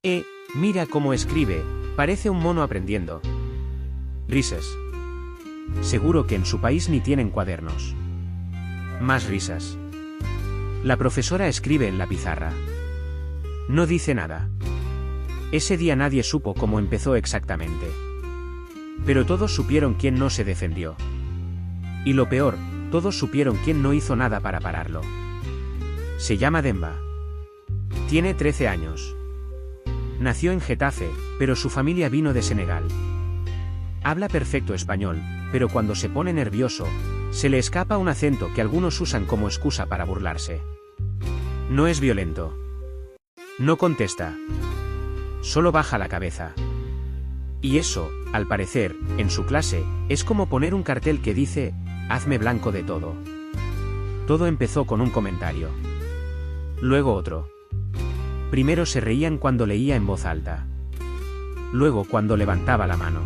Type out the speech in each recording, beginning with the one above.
Mira cómo escribe, parece un mono aprendiendo. Risas. Seguro que en su país ni tienen cuadernos. Más risas. La profesora escribe en la pizarra. No dice nada. Ese día nadie supo cómo empezó exactamente. Pero todos supieron quién no se defendió. Y lo peor, todos supieron quién no hizo nada para pararlo. Se llama Demba. Tiene 13 años. Nació en Getafe, pero su familia vino de Senegal. Habla perfecto español, pero cuando se pone nervioso, se le escapa un acento que algunos usan como excusa para burlarse. No es violento. No contesta. Solo baja la cabeza. Y eso, al parecer, en su clase, es como poner un cartel que dice, hazme blanco de todo. Todo empezó con un comentario. Luego otro. Primero se reían cuando leía en voz alta. Luego cuando levantaba la mano.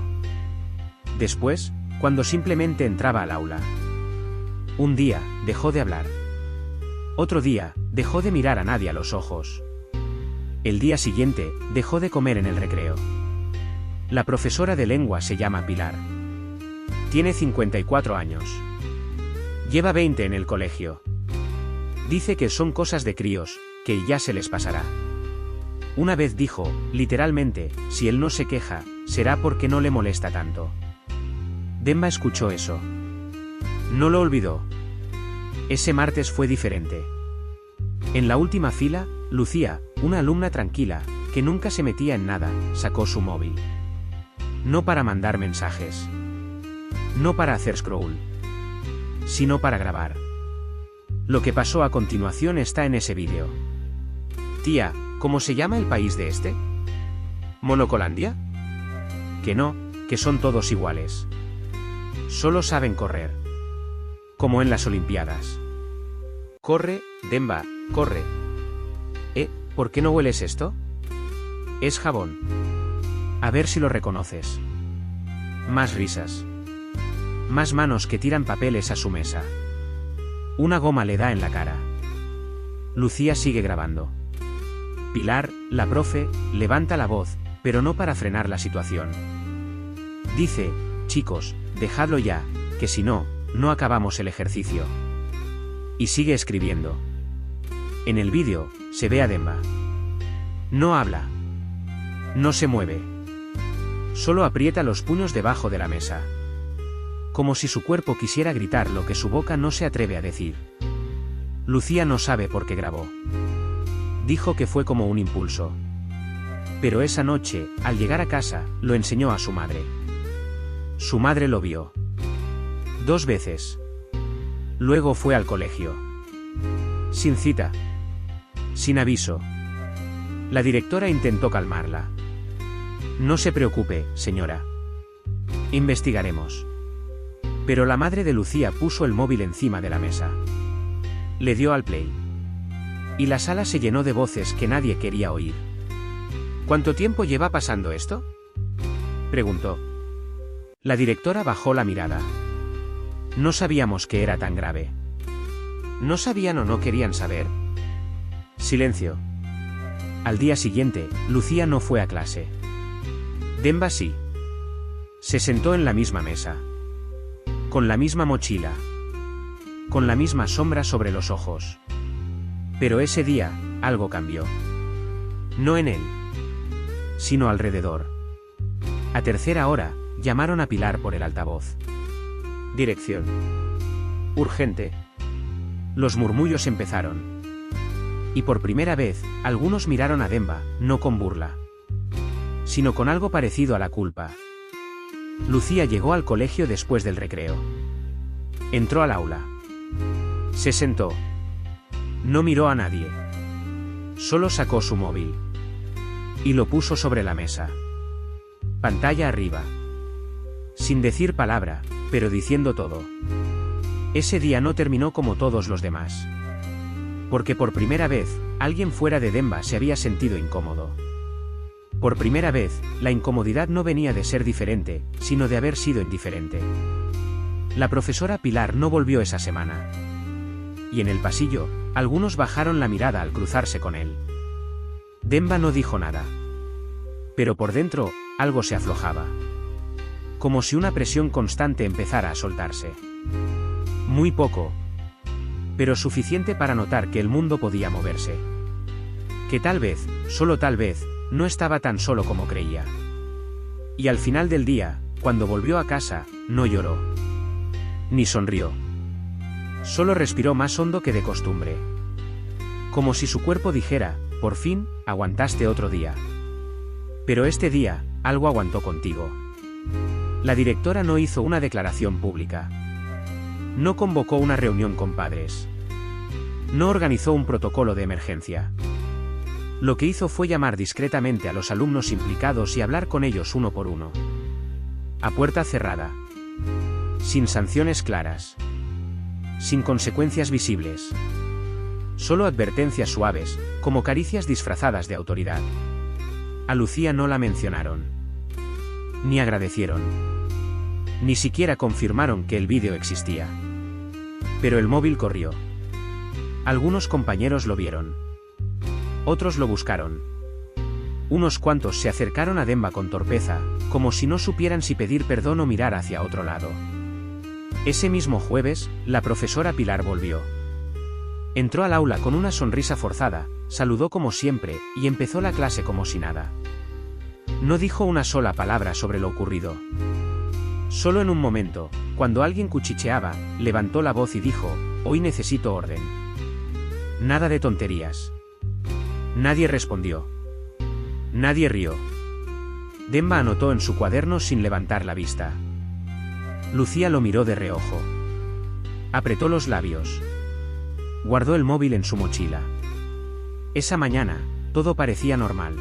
Después, cuando simplemente entraba al aula. Un día, dejó de hablar. Otro día, dejó de mirar a nadie a los ojos. El día siguiente, dejó de comer en el recreo. La profesora de lengua se llama Pilar. Tiene 54 años. Lleva 20 en el colegio. Dice que son cosas de críos, que ya se les pasará. Una vez dijo, literalmente, si él no se queja, será porque no le molesta tanto. Demba escuchó eso. No lo olvidó. Ese martes fue diferente. En la última fila, Lucía, una alumna tranquila, que nunca se metía en nada, sacó su móvil. No para mandar mensajes. No para hacer scroll. Sino para grabar. Lo que pasó a continuación está en ese vídeo. Tía, ¿cómo se llama el país de este? ¿Monocolandia? Que no, que son todos iguales. Solo saben correr. Como en las Olimpiadas. Corre, Demba, corre. ¿Por qué no hueles esto? Es jabón. A ver si lo reconoces. Más risas. Más manos que tiran papeles a su mesa. Una goma le da en la cara. Lucía sigue grabando. Pilar, la profe, levanta la voz, pero no para frenar la situación. Dice, chicos, dejadlo ya, que si no, no acabamos el ejercicio. Y sigue escribiendo. En el vídeo, se ve a Demba. No habla. No se mueve. Solo aprieta los puños debajo de la mesa. Como si su cuerpo quisiera gritar lo que su boca no se atreve a decir. Lucía no sabe por qué grabó. Dijo que fue como un impulso. Pero esa noche, al llegar a casa, lo enseñó a su madre. Su madre lo vio. 2 veces. Luego fue al colegio. Sin cita. Sin aviso. La directora intentó calmarla. No se preocupe, señora. Investigaremos. Pero la madre de Lucía puso el móvil encima de la mesa. Le dio al play. Y la sala se llenó de voces que nadie quería oír. ¿Cuánto tiempo lleva pasando esto?, preguntó. La directora bajó la mirada. No sabíamos que era tan grave. ¿No sabían o no querían saber? Silencio. Al día siguiente, Lucía no fue a clase. Demba sí. Se sentó en la misma mesa. Con la misma mochila. Con la misma sombra sobre los ojos. Pero ese día, algo cambió. No en él. Sino alrededor. A tercera hora, llamaron a Pilar por el altavoz. Dirección. Urgente. Los murmullos empezaron. Y por primera vez, algunos miraron a Demba, no con burla. Sino con algo parecido a la culpa. Lucía llegó al colegio después del recreo. Entró al aula. Se sentó. No miró a nadie. Solo sacó su móvil. Y lo puso sobre la mesa. Pantalla arriba. Sin decir palabra, pero diciendo todo. Ese día no terminó como todos los demás. Porque por primera vez, alguien fuera de Demba se había sentido incómodo. Por primera vez, la incomodidad no venía de ser diferente, sino de haber sido indiferente. La profesora Pilar no volvió esa semana. Y en el pasillo, algunos bajaron la mirada al cruzarse con él. Demba no dijo nada. Pero por dentro, algo se aflojaba. Como si una presión constante empezara a soltarse. Muy poco. Pero suficiente para notar que el mundo podía moverse. Que tal vez, solo tal vez, no estaba tan solo como creía. Y al final del día, cuando volvió a casa, no lloró. Ni sonrió. Solo respiró más hondo que de costumbre. Como si su cuerpo dijera, por fin, aguantaste otro día. Pero este día, algo aguantó contigo. La directora no hizo una declaración pública. No convocó una reunión con padres. No organizó un protocolo de emergencia. Lo que hizo fue llamar discretamente a los alumnos implicados y hablar con ellos uno por uno. A puerta cerrada. Sin sanciones claras. Sin consecuencias visibles. Solo advertencias suaves, como caricias disfrazadas de autoridad. A Lucía no la mencionaron. Ni agradecieron. Ni siquiera confirmaron que el vídeo existía. Pero el móvil corrió. Algunos compañeros lo vieron. Otros lo buscaron. Unos cuantos se acercaron a Demba con torpeza, como si no supieran si pedir perdón o mirar hacia otro lado. Ese mismo jueves, la profesora Pilar volvió. Entró al aula con una sonrisa forzada, saludó como siempre, y empezó la clase como si nada. No dijo una sola palabra sobre lo ocurrido. Solo en un momento, cuando alguien cuchicheaba, levantó la voz y dijo, «Hoy necesito orden». Nada de tonterías. Nadie respondió. Nadie rió. Demba anotó en su cuaderno sin levantar la vista. Lucía lo miró de reojo. Apretó los labios. Guardó el móvil en su mochila. Esa mañana, todo parecía normal.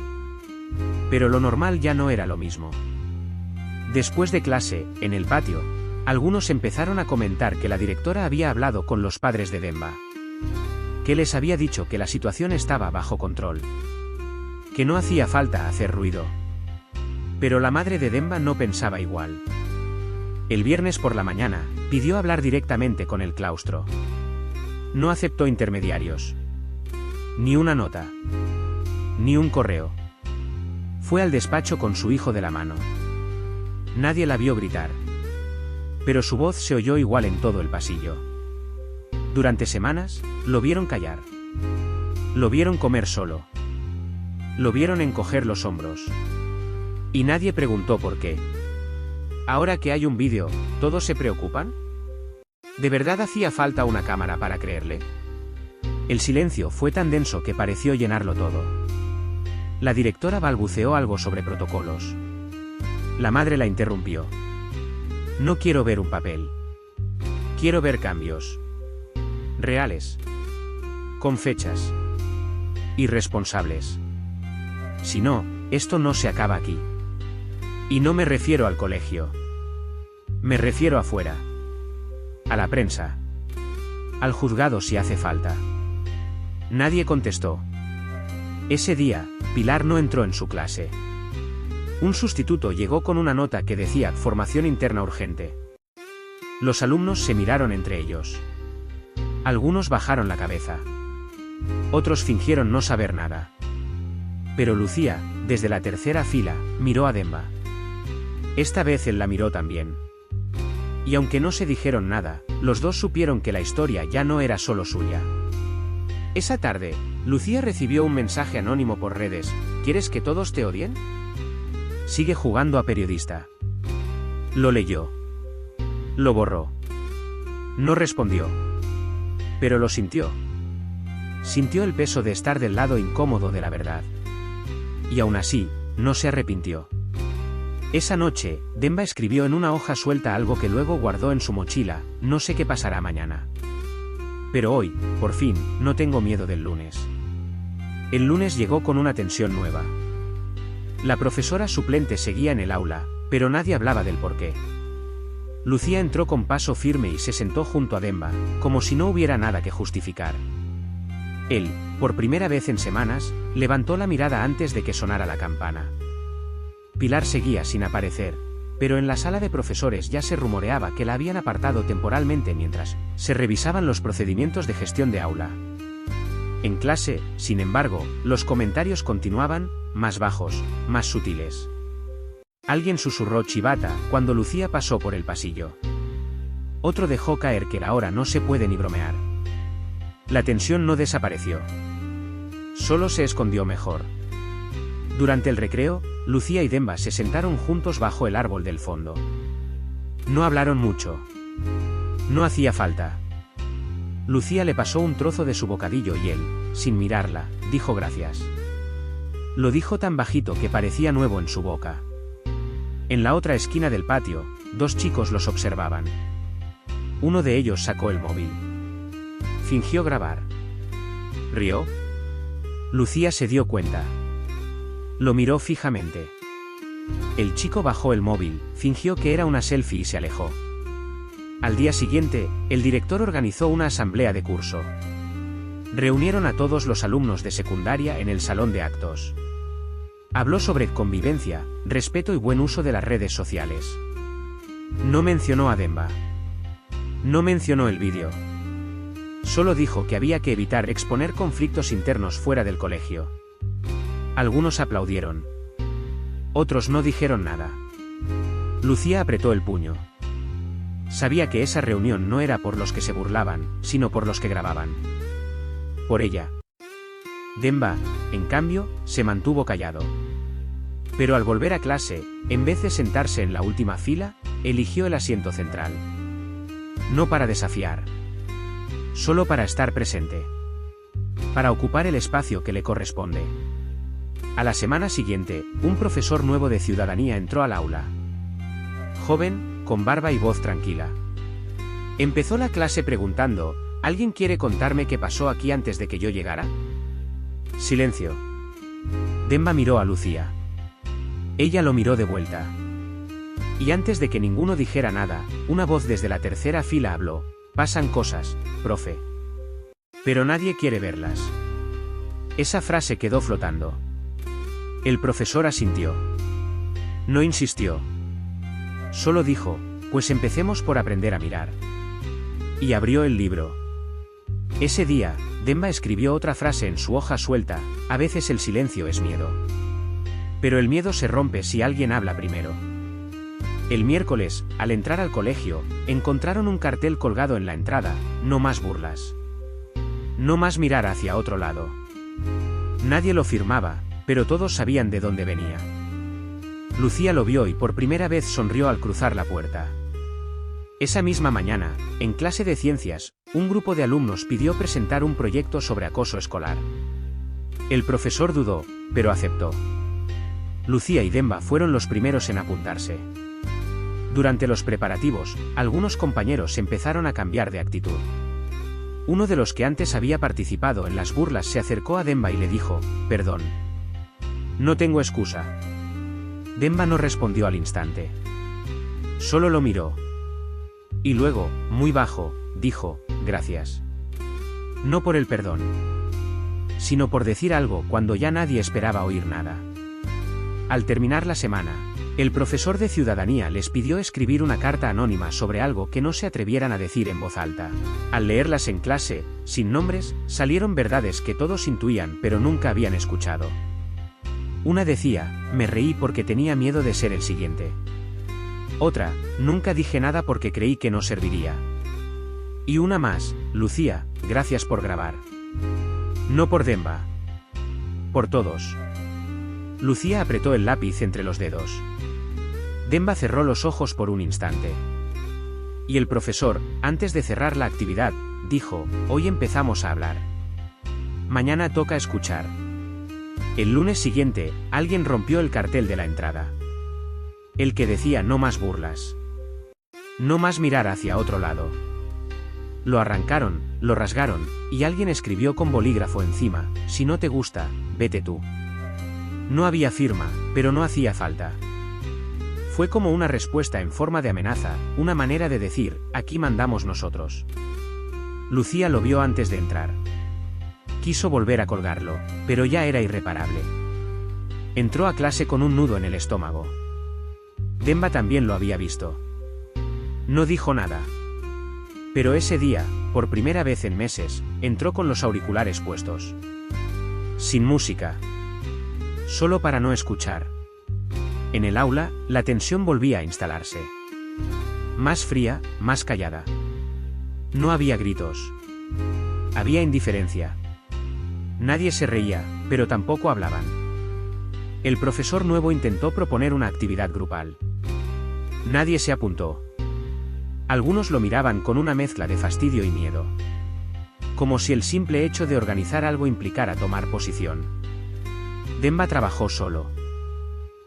Pero lo normal ya no era lo mismo. Después de clase, en el patio, algunos empezaron a comentar que la directora había hablado con los padres de Demba. Que les había dicho que la situación estaba bajo control. Que no hacía falta hacer ruido. Pero la madre de Demba no pensaba igual. El viernes por la mañana, pidió hablar directamente con el claustro. No aceptó intermediarios. Ni una nota. Ni un correo. Fue al despacho con su hijo de la mano. Nadie la vio gritar. Pero su voz se oyó igual en todo el pasillo. Durante semanas, lo vieron callar. Lo vieron comer solo. Lo vieron encoger los hombros. Y nadie preguntó por qué. Ahora que hay un vídeo, ¿todos se preocupan? ¿De verdad hacía falta una cámara para creerle? El silencio fue tan denso que pareció llenarlo todo. La directora balbuceó algo sobre protocolos. La madre la interrumpió. No quiero ver un papel. Quiero ver cambios. Reales. Con fechas. Irresponsables. Si no, esto no se acaba aquí. Y no me refiero al colegio. Me refiero afuera. A la prensa. Al juzgado si hace falta. Nadie contestó. Ese día, Pilar no entró en su clase. Un sustituto llegó con una nota que decía formación interna urgente. Los alumnos se miraron entre ellos. Algunos bajaron la cabeza. Otros fingieron no saber nada. Pero Lucía, desde la tercera fila, miró a Demba. Esta vez él la miró también. Y aunque no se dijeron nada, los dos supieron que la historia ya no era solo suya. Esa tarde, Lucía recibió un mensaje anónimo por redes. ¿Quieres que todos te odien? Sigue jugando a periodista. Lo leyó. Lo borró. No respondió. Pero lo sintió. Sintió el peso de estar del lado incómodo de la verdad. Y aún así, no se arrepintió. Esa noche, Demba escribió en una hoja suelta algo que luego guardó en su mochila, no sé qué pasará mañana. Pero hoy, por fin, no tengo miedo del lunes. El lunes llegó con una tensión nueva. La profesora suplente seguía en el aula, pero nadie hablaba del porqué. Lucía entró con paso firme y se sentó junto a Demba, como si no hubiera nada que justificar. Él, por primera vez en semanas, levantó la mirada antes de que sonara la campana. Pilar seguía sin aparecer, pero en la sala de profesores ya se rumoreaba que la habían apartado temporalmente mientras se revisaban los procedimientos de gestión de aula. En clase, sin embargo, los comentarios continuaban, más bajos, más sutiles. Alguien susurró chivata cuando Lucía pasó por el pasillo. Otro dejó caer que ahora no se puede ni bromear. La tensión no desapareció. Solo se escondió mejor. Durante el recreo, Lucía y Demba se sentaron juntos bajo el árbol del fondo. No hablaron mucho. No hacía falta. Lucía le pasó un trozo de su bocadillo y él, sin mirarla, dijo gracias. Lo dijo tan bajito que parecía nuevo en su boca. En la otra esquina del patio, dos chicos los observaban. Uno de ellos sacó el móvil. Fingió grabar. ¿Rió? Lucía se dio cuenta. Lo miró fijamente. El chico bajó el móvil, fingió que era una selfie y se alejó. Al día siguiente, el director organizó una asamblea de curso. Reunieron a todos los alumnos de secundaria en el salón de actos. Habló sobre convivencia, respeto y buen uso de las redes sociales. No mencionó a Demba. No mencionó el vídeo. Solo dijo que había que evitar exponer conflictos internos fuera del colegio. Algunos aplaudieron. Otros no dijeron nada. Lucía apretó el puño. Sabía que esa reunión no era por los que se burlaban, sino por los que grababan. Por ella. Demba, en cambio, se mantuvo callado. Pero al volver a clase, en vez de sentarse en la última fila, eligió el asiento central. No para desafiar. Solo para estar presente. Para ocupar el espacio que le corresponde. A la semana siguiente, un profesor nuevo de ciudadanía entró al aula. Joven, con barba y voz tranquila. Empezó la clase preguntando, ¿alguien quiere contarme qué pasó aquí antes de que yo llegara? Silencio. Demba miró a Lucía. Ella lo miró de vuelta. Y antes de que ninguno dijera nada, una voz desde la tercera fila habló. Pasan cosas, profe. Pero nadie quiere verlas. Esa frase quedó flotando. El profesor asintió. No insistió. Solo dijo, pues empecemos por aprender a mirar. Y abrió el libro. Ese día, Demba escribió otra frase en su hoja suelta, a veces el silencio es miedo. Pero el miedo se rompe si alguien habla primero. El miércoles, al entrar al colegio, encontraron un cartel colgado en la entrada, no más burlas. No más mirar hacia otro lado. Nadie lo firmaba, pero todos sabían de dónde venía. Lucía lo vio y por primera vez sonrió al cruzar la puerta. Esa misma mañana, en clase de ciencias, un grupo de alumnos pidió presentar un proyecto sobre acoso escolar. El profesor dudó, pero aceptó. Lucía y Demba fueron los primeros en apuntarse. Durante los preparativos, algunos compañeros empezaron a cambiar de actitud. Uno de los que antes había participado en las burlas se acercó a Demba y le dijo, perdón. No tengo excusa. Demba no respondió al instante. Solo lo miró. Y luego, muy bajo, dijo, gracias. No por el perdón. Sino por decir algo cuando ya nadie esperaba oír nada. Al terminar la semana, el profesor de ciudadanía les pidió escribir una carta anónima sobre algo que no se atrevieran a decir en voz alta. Al leerlas en clase, sin nombres, salieron verdades que todos intuían pero nunca habían escuchado. Una decía, me reí porque tenía miedo de ser el siguiente. Otra, nunca dije nada porque creí que no serviría. Y una más, Lucía, gracias por grabar. No por Demba. Por todos. Lucía apretó el lápiz entre los dedos. Demba cerró los ojos por un instante. Y el profesor, antes de cerrar la actividad, dijo, hoy empezamos a hablar. Mañana toca escuchar. El lunes siguiente, alguien rompió el cartel de la entrada. El que decía no más burlas. No más mirar hacia otro lado. Lo arrancaron, lo rasgaron, y alguien escribió con bolígrafo encima, si no te gusta, vete tú. No había firma, pero no hacía falta. Fue como una respuesta en forma de amenaza, una manera de decir, aquí mandamos nosotros. Lucía lo vio antes de entrar. Quiso volver a colgarlo, pero ya era irreparable. Entró a clase con un nudo en el estómago. Demba también lo había visto. No dijo nada. Pero ese día, por primera vez en meses, entró con los auriculares puestos. Sin música. Solo para no escuchar. En el aula, la tensión volvía a instalarse. Más fría, más callada. No había gritos. Había indiferencia. Nadie se reía, pero tampoco hablaban. El profesor nuevo intentó proponer una actividad grupal. Nadie se apuntó. Algunos lo miraban con una mezcla de fastidio y miedo. Como si el simple hecho de organizar algo implicara tomar posición. Demba trabajó solo.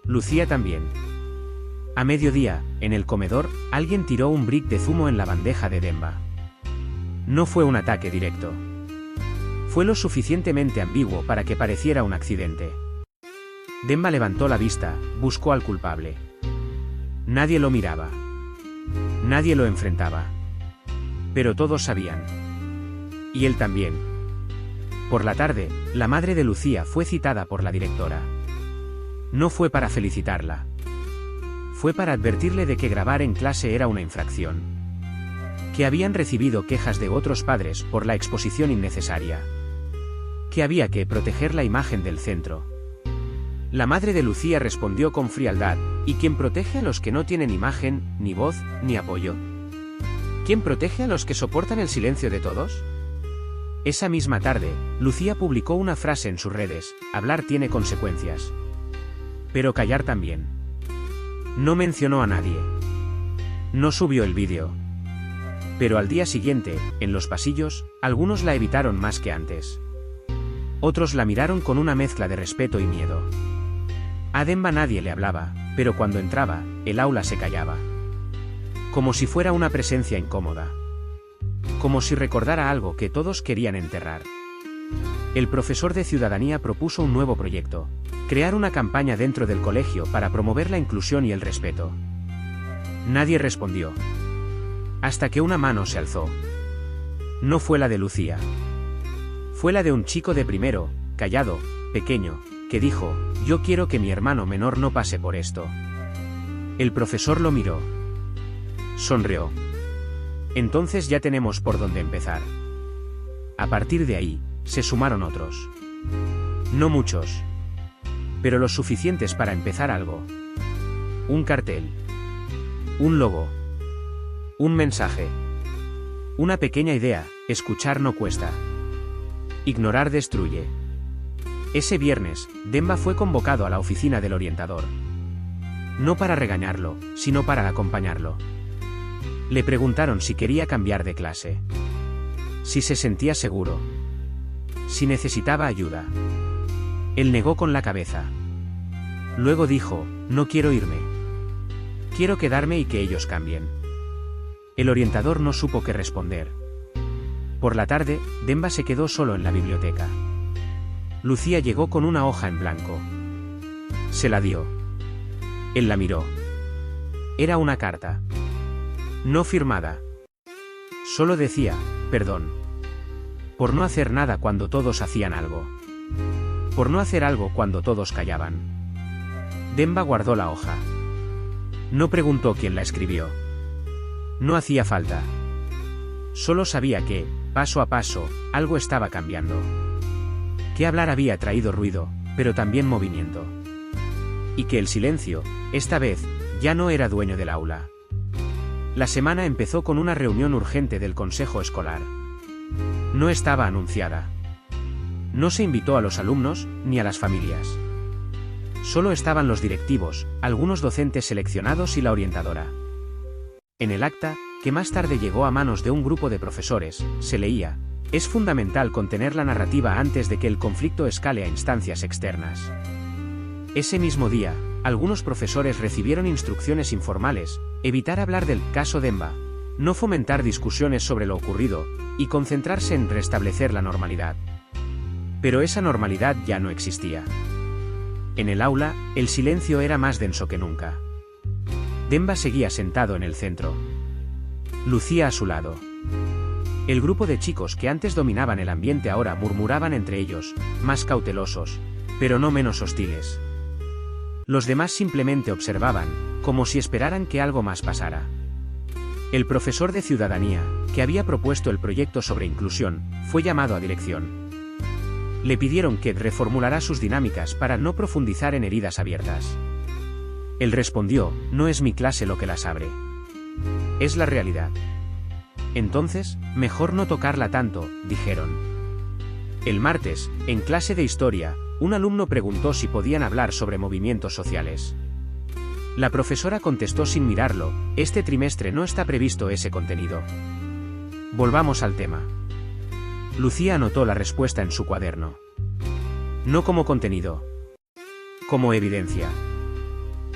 Lucía también. A mediodía, en el comedor, alguien tiró un brick de zumo en la bandeja de Demba. No fue un ataque directo. Fue lo suficientemente ambiguo para que pareciera un accidente. Demba levantó la vista, buscó al culpable. Nadie lo miraba. Nadie lo enfrentaba. Pero todos sabían. Y él también. Por la tarde, la madre de Lucía fue citada por la directora. No fue para felicitarla. Fue para advertirle de que grabar en clase era una infracción. Que habían recibido quejas de otros padres por la exposición innecesaria. Que había que proteger la imagen del centro. La madre de Lucía respondió con frialdad: ¿y quién protege a los que no tienen imagen, ni voz, ni apoyo? ¿Quién protege a los que soportan el silencio de todos? Esa misma tarde, Lucía publicó una frase en sus redes: hablar tiene consecuencias. Pero callar también. No mencionó a nadie. No subió el vídeo. Pero al día siguiente, en los pasillos, algunos la evitaron más que antes. Otros la miraron con una mezcla de respeto y miedo. A Demba nadie le hablaba, pero cuando entraba, el aula se callaba. Como si fuera una presencia incómoda. Como si recordara algo que todos querían enterrar. El profesor de Ciudadanía propuso un nuevo proyecto: crear una campaña dentro del colegio para promover la inclusión y el respeto. Nadie respondió. Hasta que una mano se alzó. No fue la de Lucía. Fue la de un chico de primero, callado, pequeño, que dijo: yo quiero que mi hermano menor no pase por esto. El profesor lo miró. Sonrió. Entonces ya tenemos por dónde empezar. A partir de ahí, se sumaron otros. No muchos. Pero los suficientes para empezar algo. Un cartel. Un logo. Un mensaje. Una pequeña idea: escuchar no cuesta. Ignorar destruye. Ese viernes, Demba fue convocado a la oficina del orientador. No para regañarlo, sino para acompañarlo. Le preguntaron si quería cambiar de clase. Si se sentía seguro. Si necesitaba ayuda. Él negó con la cabeza. Luego dijo: no quiero irme. Quiero quedarme y que ellos cambien. El orientador no supo qué responder. Por la tarde, Demba se quedó solo en la biblioteca. Lucía llegó con una hoja en blanco. Se la dio. Él la miró. Era una carta. No firmada. Solo decía: perdón. Por no hacer nada cuando todos hacían algo. Por no hacer algo cuando todos callaban. Demba guardó la hoja. No preguntó quién la escribió. No hacía falta. Solo sabía que, paso a paso, algo estaba cambiando. Que hablar había traído ruido, pero también movimiento. Y que el silencio, esta vez, ya no era dueño del aula. La semana empezó con una reunión urgente del consejo escolar. No estaba anunciada. No se invitó a los alumnos, ni a las familias. Solo estaban los directivos, algunos docentes seleccionados y la orientadora. En el acta, que más tarde llegó a manos de un grupo de profesores, se leía: es fundamental contener la narrativa antes de que el conflicto escale a instancias externas. Ese mismo día, algunos profesores recibieron instrucciones informales: evitar hablar del caso Demba, no fomentar discusiones sobre lo ocurrido, y concentrarse en restablecer la normalidad. Pero esa normalidad ya no existía. En el aula, el silencio era más denso que nunca. Demba seguía sentado en el centro. Lucía a su lado. El grupo de chicos que antes dominaban el ambiente ahora murmuraban entre ellos, más cautelosos, pero no menos hostiles. Los demás simplemente observaban, como si esperaran que algo más pasara. El profesor de Ciudadanía, que había propuesto el proyecto sobre inclusión, fue llamado a dirección. Le pidieron que reformulara sus dinámicas para no profundizar en heridas abiertas. Él respondió: no es mi clase lo que las abre. Es la realidad. Entonces, mejor no tocarla tanto, dijeron. El martes, en clase de historia, un alumno preguntó si podían hablar sobre movimientos sociales. La profesora contestó sin mirarlo: este trimestre no está previsto ese contenido. Volvamos al tema. Lucía anotó la respuesta en su cuaderno. No como contenido. Como evidencia.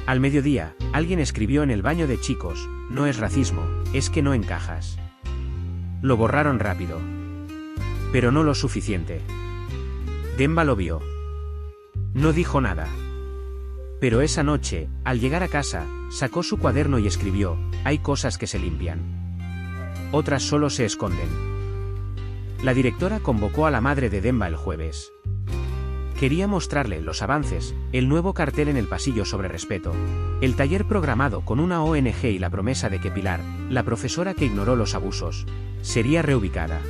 Al mediodía, alguien escribió en el baño de chicos: no es racismo, es que no encajas. Lo borraron rápido. Pero no lo suficiente. Demba lo vio. No dijo nada. Pero esa noche, al llegar a casa, sacó su cuaderno y escribió: hay cosas que se limpian. Otras solo se esconden. La directora convocó a la madre de Demba el jueves. Quería mostrarle los avances, el nuevo cartel en el pasillo sobre respeto, el taller programado con una ONG y la promesa de que Pilar, la profesora que ignoró los abusos, sería reubicada.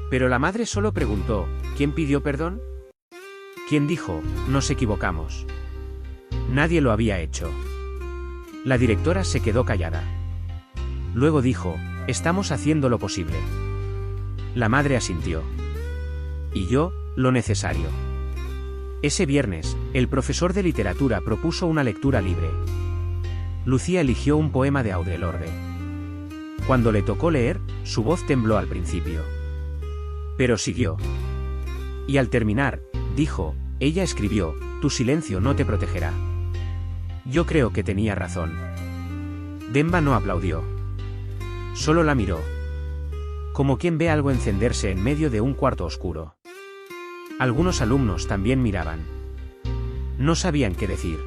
Pero la madre solo preguntó: ¿quién pidió perdón? ¿Quién dijo: nos equivocamos? Nadie lo había hecho. La directora se quedó callada. Luego dijo: estamos haciendo lo posible. La madre asintió. Y yo, lo necesario. Ese viernes, el profesor de literatura propuso una lectura libre. Lucía eligió un poema de Audre Lorde. Cuando le tocó leer, su voz tembló al principio. Pero siguió. Y al terminar, dijo: ella escribió: tu silencio no te protegerá. Yo creo que tenía razón. Demba no aplaudió. Solo la miró. Como quien ve algo encenderse en medio de un cuarto oscuro. Algunos alumnos también miraban. No sabían qué decir.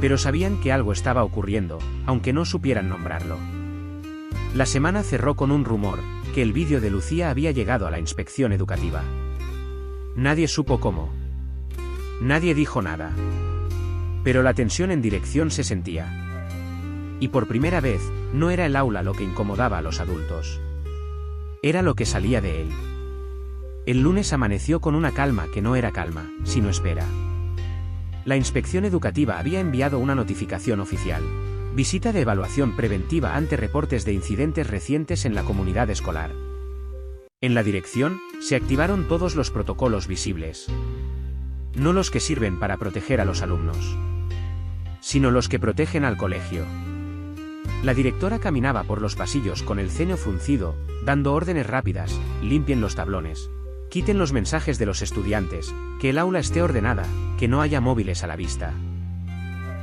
Pero sabían que algo estaba ocurriendo, aunque no supieran nombrarlo. La semana cerró con un rumor: que el vídeo de Lucía había llegado a la inspección educativa. Nadie supo cómo. Nadie dijo nada. Pero la tensión en dirección se sentía. Y por primera vez, no era el aula lo que incomodaba a los adultos. Era lo que salía de él. El lunes amaneció con una calma que no era calma, sino espera. La inspección educativa había enviado una notificación oficial: visita de evaluación preventiva ante reportes de incidentes recientes en la comunidad escolar. En la dirección, se activaron todos los protocolos visibles. No los que sirven para proteger a los alumnos, sino los que protegen al colegio. La directora caminaba por los pasillos con el ceño fruncido, dando órdenes rápidas: limpien los tablones. Quiten los mensajes de los estudiantes, que el aula esté ordenada, que no haya móviles a la vista.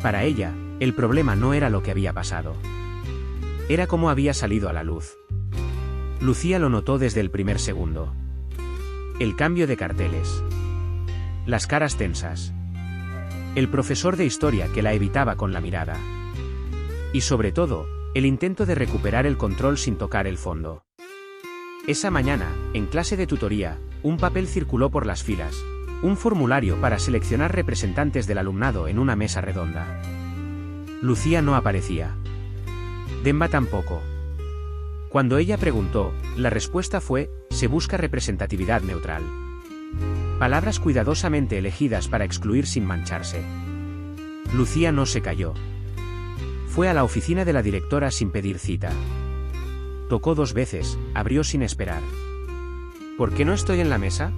Para ella, el problema no era lo que había pasado. Era cómo había salido a la luz. Lucía lo notó desde el primer segundo. El cambio de carteles. Las caras tensas. El profesor de historia que la evitaba con la mirada. Y sobre todo, el intento de recuperar el control sin tocar el fondo. Esa mañana, en clase de tutoría, un papel circuló por las filas: un formulario para seleccionar representantes del alumnado en una mesa redonda. Lucía no aparecía. Demba tampoco. Cuando ella preguntó, la respuesta fue: se busca representatividad neutral. Palabras cuidadosamente elegidas para excluir sin mancharse. Lucía no se calló. Fue a la oficina de la directora sin pedir cita. Tocó 2 veces, abrió sin esperar. ¿Por qué no estoy en la mesa?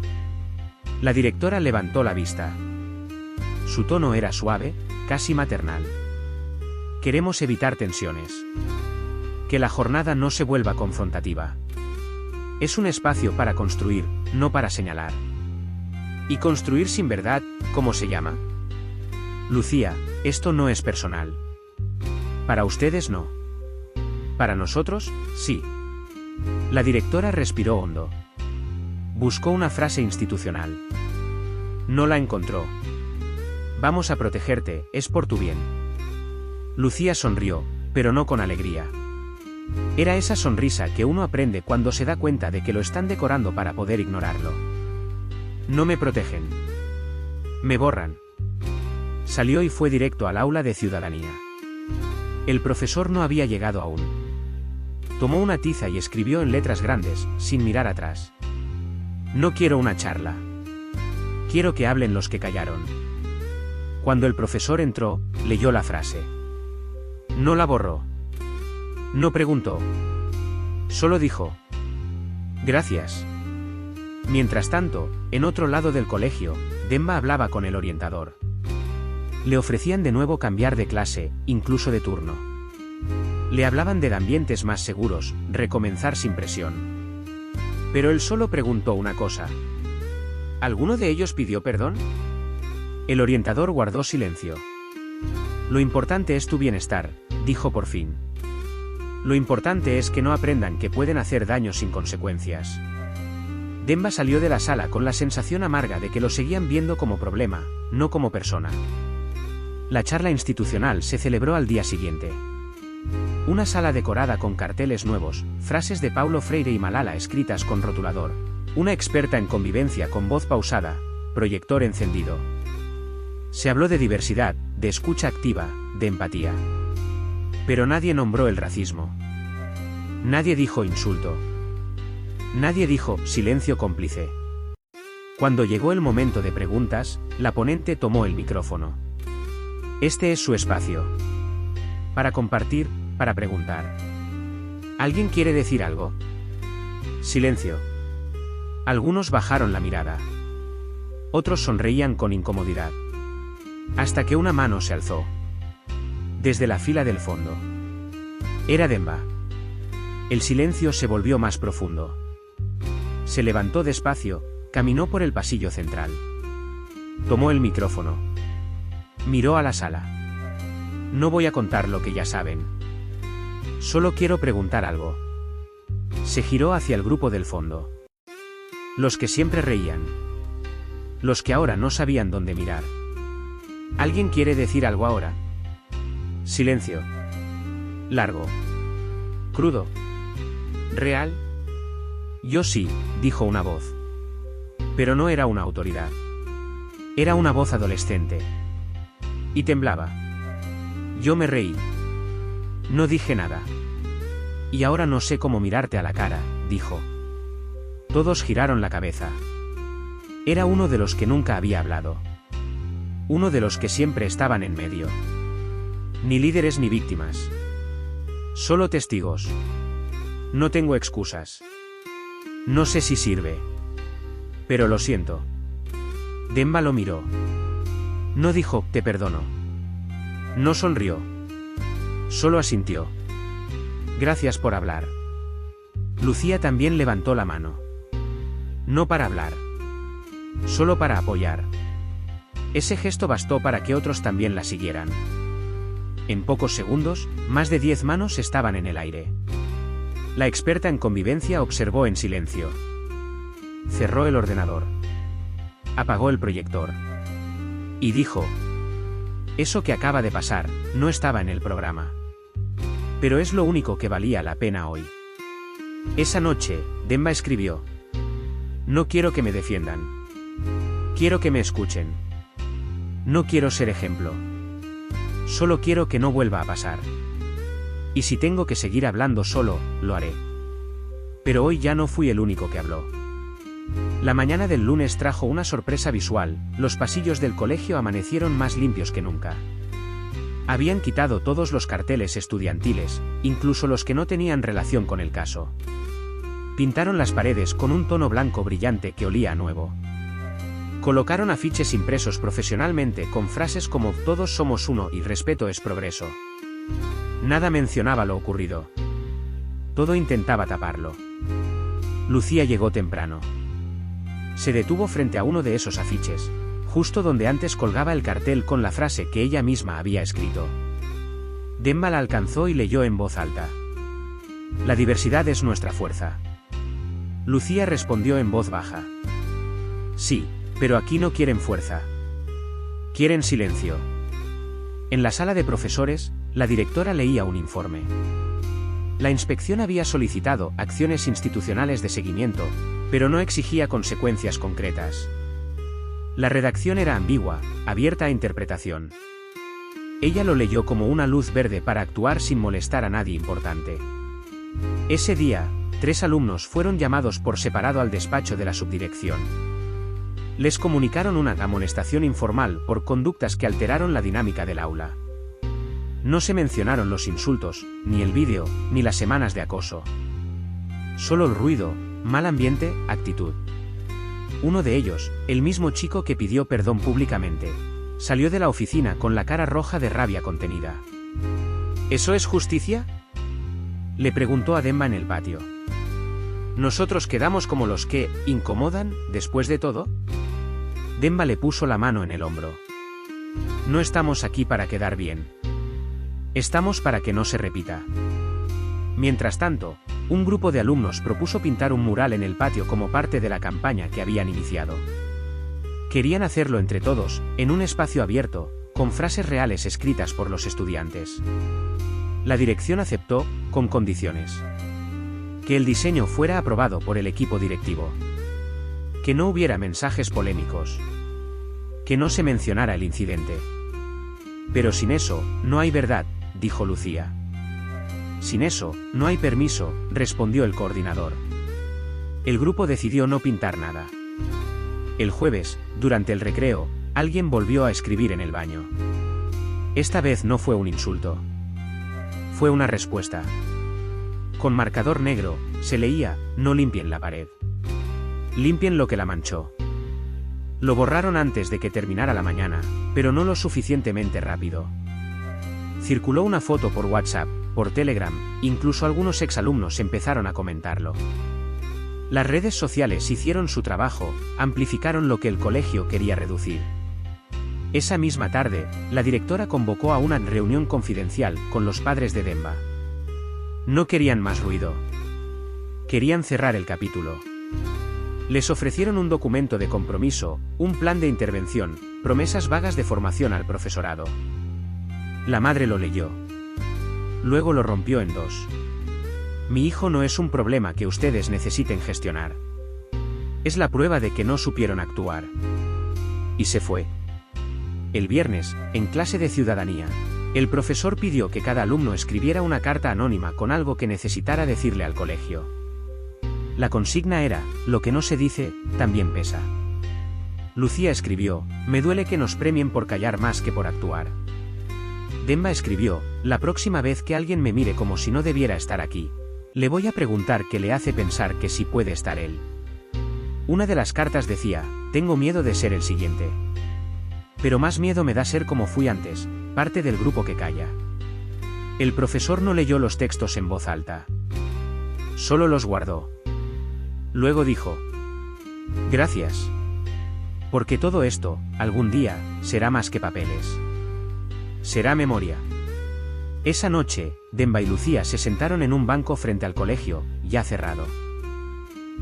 La directora levantó la vista. Su tono era suave, casi maternal. Queremos evitar tensiones. Que la jornada no se vuelva confrontativa. Es un espacio para construir, no para señalar. ¿Y construir sin verdad, cómo se llama? Lucía, esto no es personal. Para ustedes no. Para nosotros, sí. La directora respiró hondo. Buscó una frase institucional. No la encontró. Vamos a protegerte, es por tu bien. Lucía sonrió, pero no con alegría. Era esa sonrisa que uno aprende cuando se da cuenta de que lo están decorando para poder ignorarlo. No me protegen. Me borran. Salió y fue directo al aula de Ciudadanía. El profesor no había llegado aún. Tomó una tiza y escribió en letras grandes, sin mirar atrás. No quiero una charla. Quiero que hablen los que callaron. Cuando el profesor entró, leyó la frase. No la borró. No preguntó. Solo dijo. Gracias. Mientras tanto, en otro lado del colegio, Demba hablaba con el orientador. Le ofrecían de nuevo cambiar de clase, incluso de turno. Le hablaban de ambientes más seguros, recomenzar sin presión. Pero él solo preguntó una cosa. ¿Alguno de ellos pidió perdón? El orientador guardó silencio. Lo importante es tu bienestar, dijo por fin. Lo importante es que no aprendan que pueden hacer daño sin consecuencias. Demba salió de la sala con la sensación amarga de que lo seguían viendo como problema, no como persona. La charla institucional se celebró al día siguiente. Una sala decorada con carteles nuevos, frases de Paulo Freire y Malala escritas con rotulador, una experta en convivencia con voz pausada, proyector encendido. Se habló de diversidad, de escucha activa, de empatía. Pero nadie nombró el racismo. Nadie dijo insulto. Nadie dijo silencio cómplice. Cuando llegó el momento de preguntas, la ponente tomó el micrófono. Este es su espacio. Para compartir, para preguntar. ¿Alguien quiere decir algo? Silencio. Algunos bajaron la mirada. Otros sonreían con incomodidad. Hasta que una mano se alzó. Desde la fila del fondo. Era Demba. El silencio se volvió más profundo. Se levantó despacio, caminó por el pasillo central. Tomó el micrófono. Miró a la sala. No voy a contar lo que ya saben. Solo quiero preguntar algo. Se giró hacia el grupo del fondo. Los que siempre reían. Los que ahora no sabían dónde mirar. ¿Alguien quiere decir algo ahora? Silencio. Largo. Crudo. ¿Real? Yo sí, dijo una voz. Pero no era una autoridad. Era una voz adolescente. Y temblaba. Yo me reí. No dije nada. Y ahora no sé cómo mirarte a la cara, dijo. Todos giraron la cabeza. Era uno de los que nunca había hablado. Uno de los que siempre estaban en medio. Ni líderes ni víctimas. Solo testigos. No tengo excusas. No sé si sirve. Pero lo siento. Demba lo miró. No dijo, te perdono. No sonrió. Solo asintió. Gracias por hablar. Lucía también levantó la mano. No para hablar. Solo para apoyar. Ese gesto bastó para que otros también la siguieran. En pocos segundos, más de 10 manos estaban en el aire. La experta en convivencia observó en silencio. Cerró el ordenador. Apagó el proyector. Y dijo: eso que acaba de pasar, no estaba en el programa. Pero es lo único que valía la pena hoy. Esa noche, Demba escribió: no quiero que me defiendan. Quiero que me escuchen. No quiero ser ejemplo. Solo quiero que no vuelva a pasar. Y si tengo que seguir hablando solo, lo haré. Pero hoy ya no fui el único que habló. La mañana del lunes trajo una sorpresa visual, los pasillos del colegio amanecieron más limpios que nunca. Habían quitado todos los carteles estudiantiles, incluso los que no tenían relación con el caso. Pintaron las paredes con un tono blanco brillante que olía a nuevo. Colocaron afiches impresos profesionalmente con frases como todos somos uno y respeto es progreso. Nada mencionaba lo ocurrido. Todo intentaba taparlo. Lucía llegó temprano. Se detuvo frente a uno de esos afiches, justo donde antes colgaba el cartel con la frase que ella misma había escrito. Demba la alcanzó y leyó en voz alta: la diversidad es nuestra fuerza. Lucía respondió en voz baja: sí, pero aquí no quieren fuerza. Quieren silencio. En la sala de profesores, la directora leía un informe. La inspección había solicitado acciones institucionales de seguimiento, pero no exigía consecuencias concretas. La redacción era ambigua, abierta a interpretación. Ella lo leyó como una luz verde para actuar sin molestar a nadie importante. Ese día, 3 alumnos fueron llamados por separado al despacho de la subdirección. Les comunicaron una amonestación informal por conductas que alteraron la dinámica del aula. No se mencionaron los insultos, ni el vídeo, ni las semanas de acoso. Solo el ruido, mal ambiente, actitud. Uno de ellos, el mismo chico que pidió perdón públicamente, salió de la oficina con la cara roja de rabia contenida. ¿Eso es justicia?, le preguntó a Demba en el patio. ¿Nosotros quedamos como los que incomodan, después de todo? Demba le puso la mano en el hombro. No estamos aquí para quedar bien. Estamos para que no se repita. Mientras tanto, un grupo de alumnos propuso pintar un mural en el patio como parte de la campaña que habían iniciado. Querían hacerlo entre todos, en un espacio abierto, con frases reales escritas por los estudiantes. La dirección aceptó, con condiciones. Que el diseño fuera aprobado por el equipo directivo. Que no hubiera mensajes polémicos. Que no se mencionara el incidente. Pero sin eso, no hay verdad, dijo Lucía. Sin eso, no hay permiso, respondió el coordinador. El grupo decidió no pintar nada. El jueves, durante el recreo, alguien volvió a escribir en el baño. Esta vez no fue un insulto. Fue una respuesta. Con marcador negro, se leía: no limpien la pared. Limpien lo que la manchó. Lo borraron antes de que terminara la mañana, pero no lo suficientemente rápido. Circuló una foto por WhatsApp, por Telegram, incluso algunos exalumnos empezaron a comentarlo. Las redes sociales hicieron su trabajo, amplificaron lo que el colegio quería reducir. Esa misma tarde, la directora convocó a una reunión confidencial con los padres de Demba. No querían más ruido. Querían cerrar el capítulo. Les ofrecieron un documento de compromiso, un plan de intervención, promesas vagas de formación al profesorado. La madre lo leyó. Luego lo rompió en dos. Mi hijo no es un problema que ustedes necesiten gestionar. Es la prueba de que no supieron actuar. Y se fue. El viernes, en clase de ciudadanía, el profesor pidió que cada alumno escribiera una carta anónima con algo que necesitara decirle al colegio. La consigna era: lo que no se dice, también pesa. Lucía escribió: me duele que nos premien por callar más que por actuar. Demba escribió: la próxima vez que alguien me mire como si no debiera estar aquí, le voy a preguntar qué le hace pensar que sí puede estar él. Una de las cartas decía: tengo miedo de ser el siguiente. Pero más miedo me da ser como fui antes, parte del grupo que calla. El profesor no leyó los textos en voz alta. Solo los guardó. Luego dijo: gracias. Porque todo esto, algún día, será más que papeles. Será memoria. Esa noche, Demba y Lucía se sentaron en un banco frente al colegio, ya cerrado.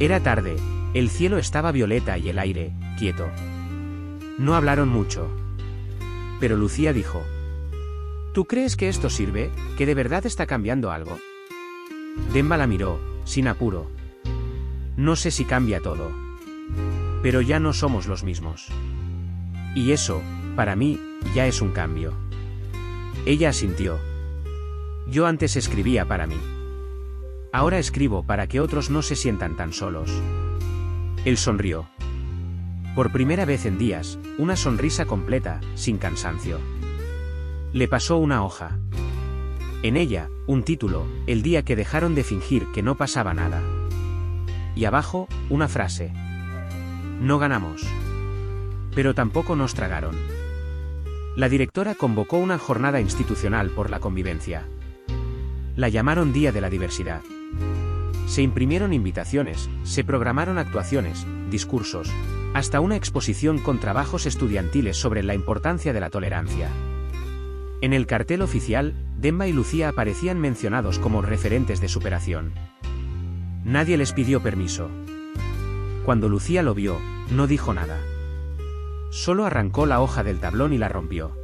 Era tarde, el cielo estaba violeta y el aire, quieto. No hablaron mucho. Pero Lucía dijo: ¿tú crees que esto sirve, que de verdad está cambiando algo? Demba la miró, sin apuro. No sé si cambia todo. Pero ya no somos los mismos. Y eso, para mí, ya es un cambio. Ella asintió. Yo antes escribía para mí. Ahora escribo para que otros no se sientan tan solos. Él sonrió. Por primera vez en días, una sonrisa completa, sin cansancio. Le pasó una hoja. En ella, un título: el día que dejaron de fingir que no pasaba nada. Y abajo, una frase: no ganamos. Pero tampoco nos tragaron. La directora convocó una jornada institucional por la convivencia. La llamaron Día de la Diversidad. Se imprimieron invitaciones, se programaron actuaciones, discursos, hasta una exposición con trabajos estudiantiles sobre la importancia de la tolerancia. En el cartel oficial, Demba y Lucía aparecían mencionados como referentes de superación. Nadie les pidió permiso. Cuando Lucía lo vio, no dijo nada. Solo arrancó la hoja del tablón y la rompió.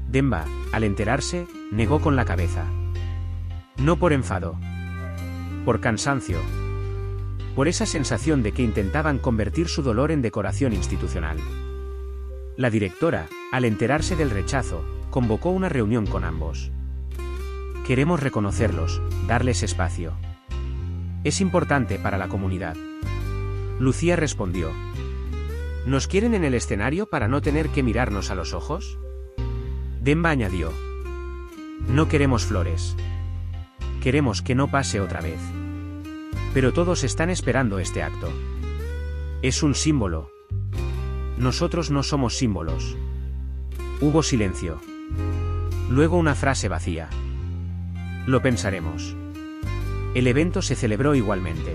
Demba, al enterarse, negó con la cabeza. No por enfado. Por cansancio. Por esa sensación de que intentaban convertir su dolor en decoración institucional. La directora, al enterarse del rechazo, convocó una reunión con ambos. Queremos reconocerlos, darles espacio. Es importante para la comunidad. Lucía respondió. ¿Nos quieren en el escenario para no tener que mirarnos a los ojos? Demba añadió. No queremos flores. Queremos que no pase otra vez. Pero todos están esperando este acto. Es un símbolo. Nosotros no somos símbolos. Hubo silencio. Luego una frase vacía. Lo pensaremos. El evento se celebró igualmente.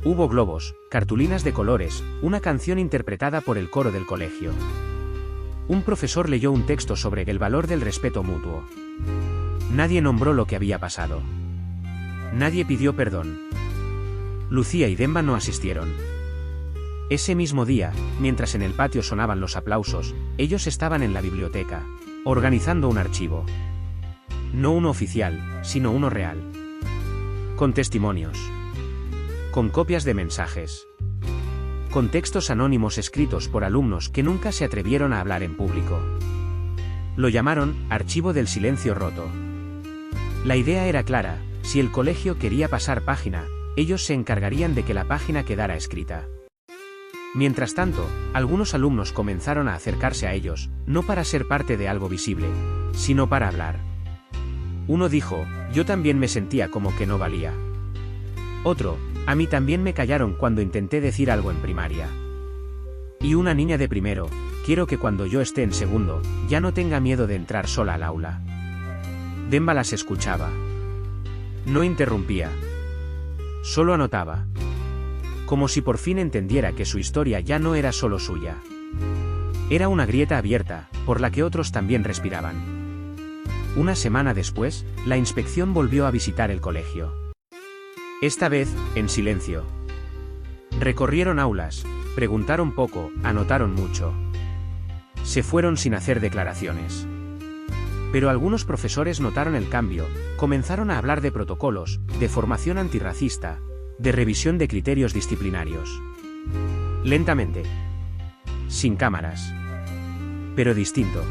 Hubo globos, cartulinas de colores, una canción interpretada por el coro del colegio. Un profesor leyó un texto sobre el valor del respeto mutuo. Nadie nombró lo que había pasado. Nadie pidió perdón. Lucía y Demba no asistieron. Ese mismo día, mientras en el patio sonaban los aplausos, ellos estaban en la biblioteca, organizando un archivo. No uno oficial, sino uno real. Con testimonios. Con copias de mensajes. Con textos anónimos escritos por alumnos que nunca se atrevieron a hablar en público. Lo llamaron Archivo del Silencio Roto. La idea era clara: si el colegio quería pasar página, ellos se encargarían de que la página quedara escrita. Mientras tanto, algunos alumnos comenzaron a acercarse a ellos, no para ser parte de algo visible, sino para hablar. Uno dijo: yo también me sentía como que no valía. Otro: a mí también me callaron cuando intenté decir algo en primaria. Y una niña de primero: quiero que cuando yo esté en segundo, ya no tenga miedo de entrar sola al aula. Demba las escuchaba. No interrumpía. Solo anotaba. Como si por fin entendiera que su historia ya no era solo suya. Era una grieta abierta, por la que otros también respiraban. Una semana después, la inspección volvió a visitar el colegio. Esta vez, en silencio. Recorrieron aulas, preguntaron poco, anotaron mucho. Se fueron sin hacer declaraciones. Pero algunos profesores notaron el cambio, comenzaron a hablar de protocolos, de formación antirracista, de revisión de criterios disciplinarios. Lentamente. Sin cámaras. Pero distinto.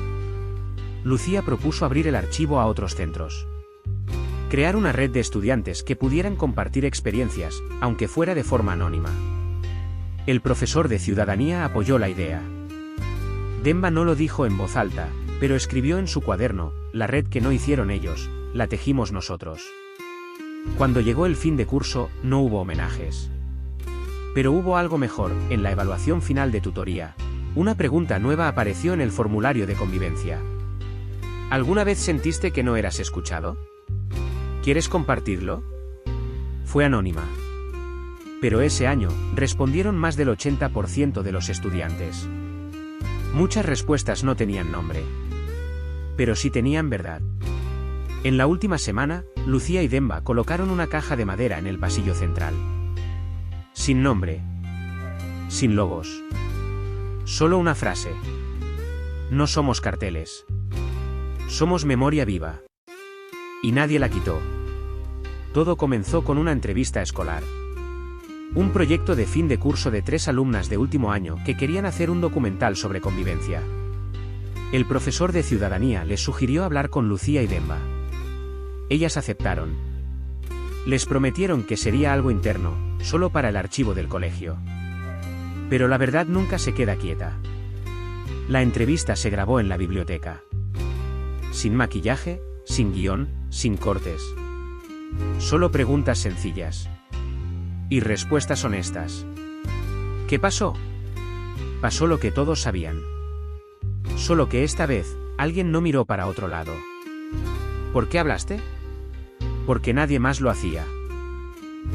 Lucía propuso abrir el archivo a otros centros. Crear una red de estudiantes que pudieran compartir experiencias, aunque fuera de forma anónima. El profesor de Ciudadanía apoyó la idea. Demba no lo dijo en voz alta, pero escribió en su cuaderno: la red que no hicieron ellos, la tejimos nosotros. Cuando llegó el fin de curso, no hubo homenajes. Pero hubo algo mejor: en la evaluación final de tutoría, una pregunta nueva apareció en el formulario de convivencia. ¿Alguna vez sentiste que no eras escuchado? ¿Quieres compartirlo? Fue anónima. Pero ese año, respondieron más del 80% de los estudiantes. Muchas respuestas no tenían nombre. Pero sí tenían verdad. En la última semana, Lucía y Demba colocaron una caja de madera en el pasillo central. Sin nombre. Sin logos. Solo una frase. No somos carteles. Somos memoria viva. Y nadie la quitó. Todo comenzó con una entrevista escolar. Un proyecto de fin de curso de 3 alumnas de último año que querían hacer un documental sobre convivencia. El profesor de Ciudadanía les sugirió hablar con Lucía y Demba. Ellas aceptaron. Les prometieron que sería algo interno, solo para el archivo del colegio. Pero la verdad nunca se queda quieta. La entrevista se grabó en la biblioteca. Sin maquillaje, sin guión, sin cortes. Solo preguntas sencillas. Y respuestas honestas. ¿Qué pasó? Pasó lo que todos sabían. Solo que esta vez, alguien no miró para otro lado. ¿Por qué hablaste? Porque nadie más lo hacía.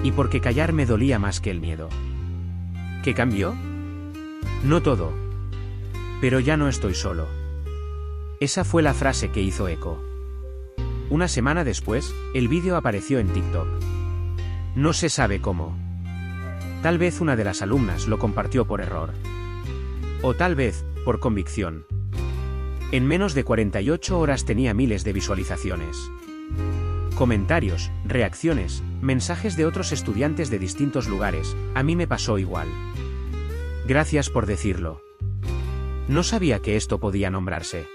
Y porque callar me dolía más que el miedo. ¿Qué cambió? No todo. Pero ya no estoy solo. Esa fue la frase que hizo eco. Una semana después, el vídeo apareció en TikTok. No se sabe cómo. Tal vez una de las alumnas lo compartió por error. O tal vez, por convicción. En menos de 48 horas tenía miles de visualizaciones. Comentarios, reacciones, mensajes de otros estudiantes de distintos lugares: a mí me pasó igual. Gracias por decirlo. No sabía que esto podía nombrarse.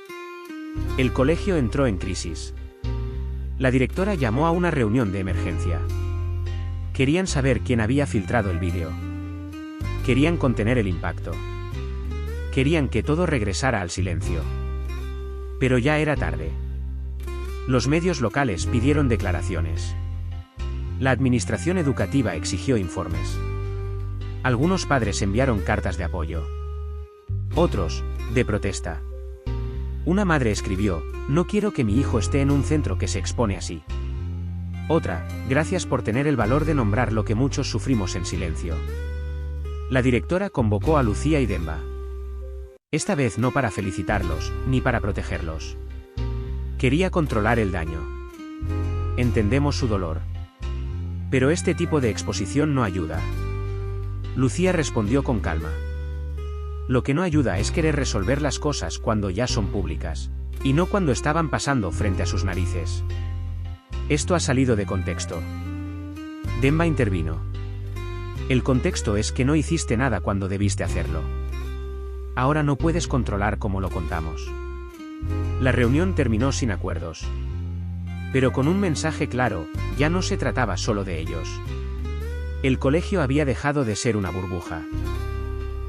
El colegio entró en crisis. La directora llamó a una reunión de emergencia. Querían saber quién había filtrado el vídeo. Querían contener el impacto. Querían que todo regresara al silencio. Pero ya era tarde. Los medios locales pidieron declaraciones. La administración educativa exigió informes. Algunos padres enviaron cartas de apoyo. Otros, de protesta. Una madre escribió: "No quiero que mi hijo esté en un centro que se expone así". Otra: "Gracias por tener el valor de nombrar lo que muchos sufrimos en silencio". La directora convocó a Lucía y Demba. Esta vez no para felicitarlos, ni para protegerlos. Quería controlar el daño. Entendemos su dolor. Pero este tipo de exposición no ayuda. Lucía respondió con calma. Lo que no ayuda es querer resolver las cosas cuando ya son públicas, y no cuando estaban pasando frente a sus narices. Esto ha salido de contexto. Demba intervino. El contexto es que no hiciste nada cuando debiste hacerlo. Ahora no puedes controlar cómo lo contamos. La reunión terminó sin acuerdos. Pero con un mensaje claro: ya no se trataba solo de ellos. El colegio había dejado de ser una burbuja.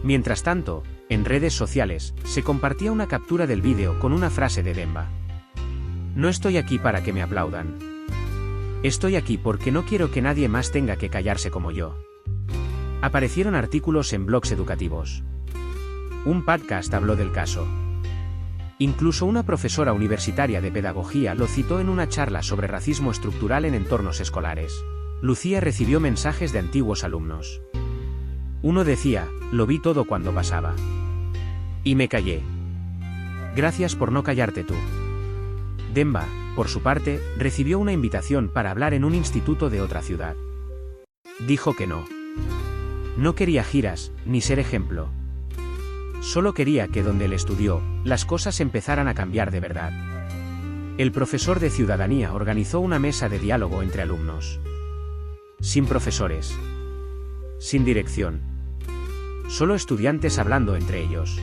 Mientras tanto, en redes sociales, se compartía una captura del vídeo con una frase de Demba. "No estoy aquí para que me aplaudan. Estoy aquí porque no quiero que nadie más tenga que callarse como yo". Aparecieron artículos en blogs educativos. Un podcast habló del caso. Incluso una profesora universitaria de pedagogía lo citó en una charla sobre racismo estructural en entornos escolares. Lucía recibió mensajes de antiguos alumnos. Uno decía: "Lo vi todo cuando pasaba. Y me callé. Gracias por no callarte tú". Demba, por su parte, recibió una invitación para hablar en un instituto de otra ciudad. Dijo que no. No quería giras, ni ser ejemplo. Solo quería que donde él estudió, las cosas empezaran a cambiar de verdad. El profesor de ciudadanía organizó una mesa de diálogo entre alumnos. Sin profesores. Sin dirección. Solo estudiantes hablando entre ellos.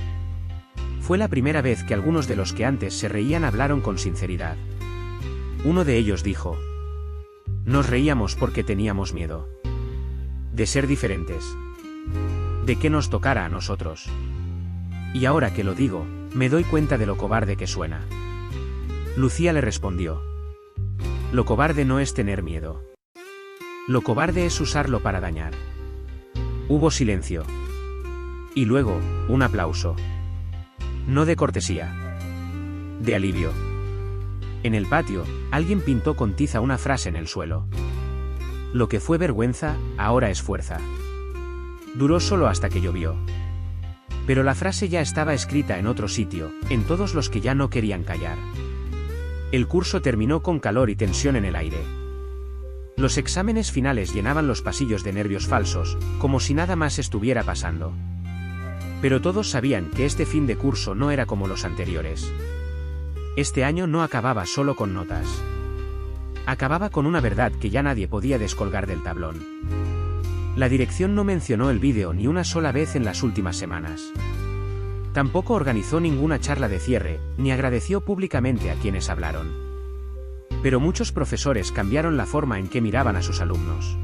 Fue la primera vez que algunos de los que antes se reían hablaron con sinceridad. Uno de ellos dijo: "Nos reíamos porque teníamos miedo. De ser diferentes. De que nos tocara a nosotros. Y ahora que lo digo, me doy cuenta de lo cobarde que suena". Lucía le respondió: "Lo cobarde no es tener miedo. Lo cobarde es usarlo para dañar". Hubo silencio. Y luego, un aplauso. No de cortesía. De alivio. En el patio, alguien pintó con tiza una frase en el suelo. "Lo que fue vergüenza, ahora es fuerza". Duró solo hasta que llovió. Pero la frase ya estaba escrita en otro sitio, en todos los que ya no querían callar. El curso terminó con calor y tensión en el aire. Los exámenes finales llenaban los pasillos de nervios falsos, como si nada más estuviera pasando. Pero todos sabían que este fin de curso no era como los anteriores. Este año no acababa solo con notas. Acababa con una verdad que ya nadie podía descolgar del tablón. La dirección no mencionó el vídeo ni una sola vez en las últimas semanas. Tampoco organizó ninguna charla de cierre, ni agradeció públicamente a quienes hablaron. Pero muchos profesores cambiaron la forma en que miraban a sus alumnos.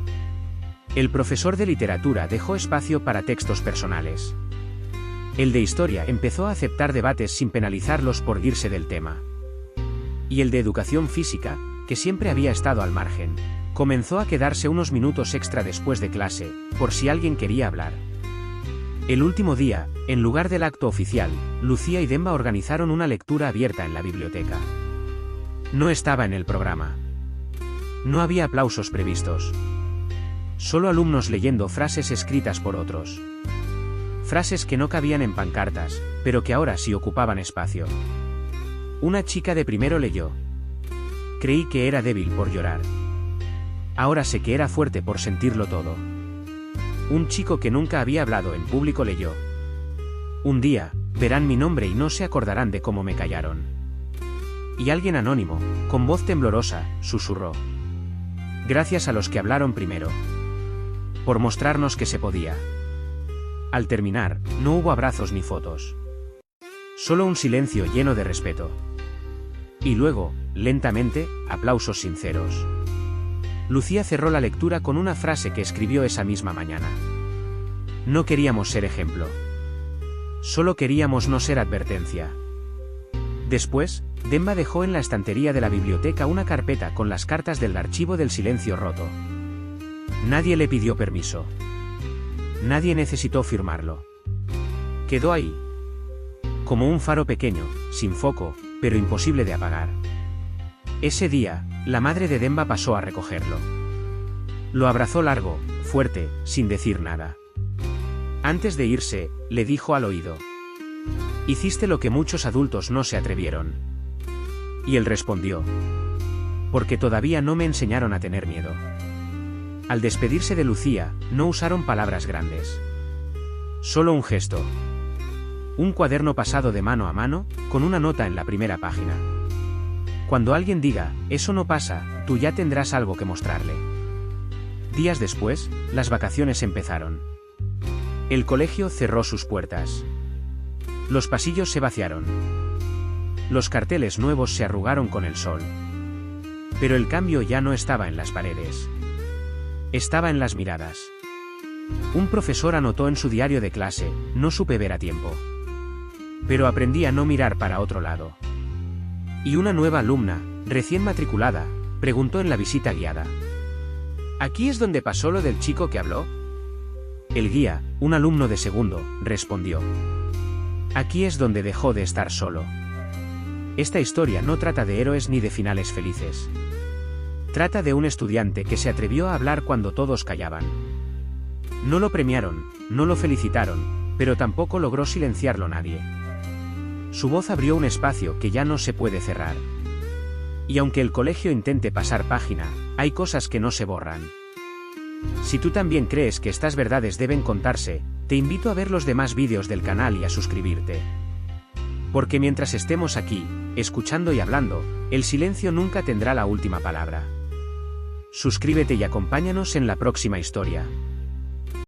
El profesor de literatura dejó espacio para textos personales. El de historia empezó a aceptar debates sin penalizarlos por irse del tema. Y el de educación física, que siempre había estado al margen, comenzó a quedarse unos minutos extra después de clase, por si alguien quería hablar. El último día, en lugar del acto oficial, Lucía y Demba organizaron una lectura abierta en la biblioteca. No estaba en el programa. No había aplausos previstos. Solo alumnos leyendo frases escritas por otros. Frases que no cabían en pancartas, pero que ahora sí ocupaban espacio. Una chica de primero leyó: "Creí que era débil por llorar. Ahora sé que era fuerte por sentirlo todo". Un chico que nunca había hablado en público leyó: "Un día, verán mi nombre y no se acordarán de cómo me callaron". Y alguien anónimo, con voz temblorosa, susurró: "Gracias a los que hablaron primero. Por mostrarnos que se podía". Al terminar, no hubo abrazos ni fotos. Solo un silencio lleno de respeto. Y luego, lentamente, aplausos sinceros. Lucía cerró la lectura con una frase que escribió esa misma mañana. No queríamos ser ejemplo. Solo queríamos no ser advertencia. Después, Demba dejó en la estantería de la biblioteca una carpeta con las cartas del archivo del silencio roto. Nadie le pidió permiso. Nadie necesitó firmarlo. Quedó ahí. Como un faro pequeño, sin foco, pero imposible de apagar. Ese día, la madre de Demba pasó a recogerlo. Lo abrazó largo, fuerte, sin decir nada. Antes de irse, le dijo al oído: «Hiciste lo que muchos adultos no se atrevieron». Y él respondió: «Porque todavía no me enseñaron a tener miedo». Al despedirse de Lucía, no usaron palabras grandes. Solo un gesto. Un cuaderno pasado de mano a mano, con una nota en la primera página. Cuando alguien diga, eso no pasa, tú ya tendrás algo que mostrarle. Días después, las vacaciones empezaron. El colegio cerró sus puertas. Los pasillos se vaciaron. Los carteles nuevos se arrugaron con el sol. Pero el cambio ya no estaba en las paredes. Estaba en las miradas. Un profesor anotó en su diario de clase: no supe ver a tiempo. Pero aprendí a no mirar para otro lado. Y una nueva alumna, recién matriculada, preguntó en la visita guiada: ¿aquí es donde pasó lo del chico que habló? El guía, un alumno de segundo, respondió: aquí es donde dejó de estar solo. Esta historia no trata de héroes ni de finales felices. Trata de un estudiante que se atrevió a hablar cuando todos callaban. No lo premiaron, no lo felicitaron, pero tampoco logró silenciarlo nadie. Su voz abrió un espacio que ya no se puede cerrar. Y aunque el colegio intente pasar página, hay cosas que no se borran. Si tú también crees que estas verdades deben contarse, te invito a ver los demás vídeos del canal y a suscribirte. Porque mientras estemos aquí, escuchando y hablando, el silencio nunca tendrá la última palabra. Suscríbete y acompáñanos en la próxima historia.